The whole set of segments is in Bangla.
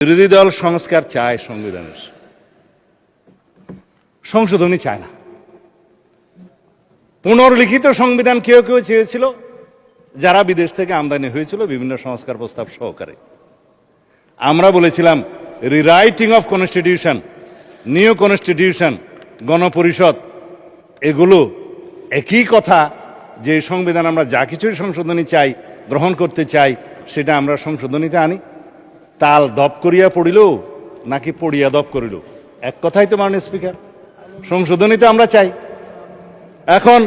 বিরোধী দল সংস্কার চায়, সংবিধানের সংশোধনী চায় না। পুনর্লিখিত সংবিধান কেউ কেউ চেয়েছিল, যারা বিদেশ থেকে আমদানি হয়েছিল বিভিন্ন সংস্কার প্রস্তাব সহকারে। আমরা বলেছিলাম rewriting of constitution, new constitution, গণপরিষদ, এগুলো একই কথা। যে সংবিধান আমরা যা কিছুই সংশোধনী চাই, গ্রহণ করতে চাই, সেটা আমরা সংশোধনীতে আনি। তাল দপ করিয়া পড়িল নাকি পড়িয়া দপ করিল, এক কথাই তো মাননীয় স্পিকার, সংশোধনীতে আমরা চাই। এখন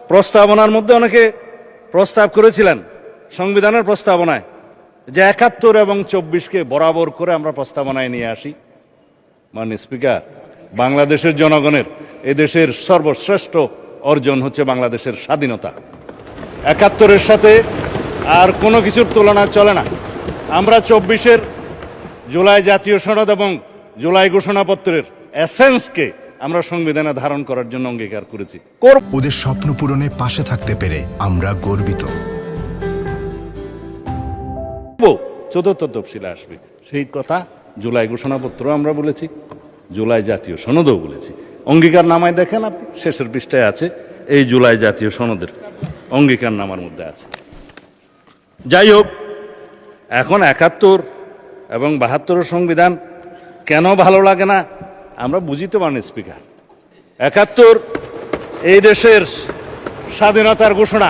প্রস্তাবনার মধ্যে অনেকে প্রস্তাব করেছিলেন সংবিধানের প্রস্তাবনায় যে ৭১ এবং ২৪কে বরাবর করে আমরা প্রস্তাবনায় নিয়ে আসি। মাননীয় স্পিকার, বাংলাদেশের জনগণের এদেশের সর্বশ্রেষ্ঠ অর্জন হচ্ছে বাংলাদেশের স্বাধীনতা। ৭১-এর সাথে আর কোনো কিছুর তুলনা চলে না। আমরা ২৪-এর জুলাই জাতীয় সনদ এবং জুলাই ঘোষণাপত্রের এসেন্সকে আমরা সংবিধানে ধারণ করার জন্য অঙ্গীকার করেছি। ওদের স্বপ্ন পূরণে পাশে থাকতে পেরে আমরা গর্বিত। চতুর্থ তফসিলে আসবে সেই কথা জুলাই ঘোষণাপত্র আমরা বলেছি, জুলাই জাতীয় সনদও বলেছি। অঙ্গীকার নামায় দেখেন আপনি, শেষের পৃষ্ঠায় আছে, এই জুলাই জাতীয় সনদের অঙ্গীকার নামার মধ্যে আছে। যাই হোক, এখন ৭১ এবং ৭২-এর সংবিধান কেন ভালো লাগে না আমরা বুঝিতে পারি। স্পিকার, ৭১ এই দেশের স্বাধীনতার ঘোষণা,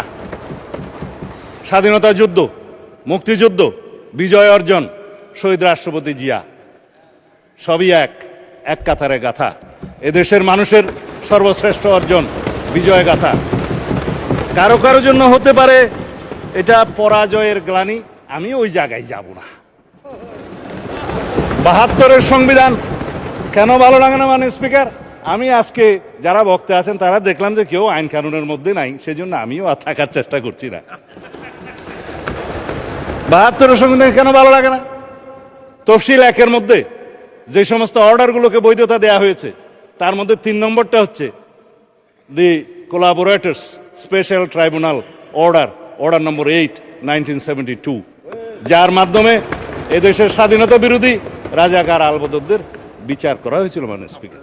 স্বাধীনতা যুদ্ধ, মুক্তিযুদ্ধ, বিজয় অর্জন, শহীদ রাষ্ট্রপতি জিয়া, সবই এক কাতারে গাথা। এদেশের মানুষের সর্বশ্রেষ্ঠ অর্জন, বিজয় গাথা। কারো কারো জন্য হতে পারে এটা পরাজয়ের গ্লানি, আমি ওই জায়গায় যাব না। ৭২-এর সংবিধান কেন ভালো লাগে না মানে স্পিকার, আমি আজকে যারা বক্তা আছেন তারা দেখলাম যে কেউ আইন কানুনের মধ্যে নাই, সেজন্য আমিও আর থাকার চেষ্টা করছি না। ৭২-এর সংবিধান কেন ভালো লাগে না? তফসিল ১-এর মধ্যে যে সমস্ত অর্ডারগুলোকে বৈধতা দেয়া হয়েছে তার মধ্যে ৩ নম্বরটা হচ্ছে দি কোলাবোরেটরস স্পেশাল ট্রাইব্যুনাল অর্ডার নম্বর 8, 1972, যার মাধ্যমে এদেশের স্বাধীনতা বিরোধী রাজাকার আলবদরদের বিচার করা হয়েছিল মাননীয় স্পিকার।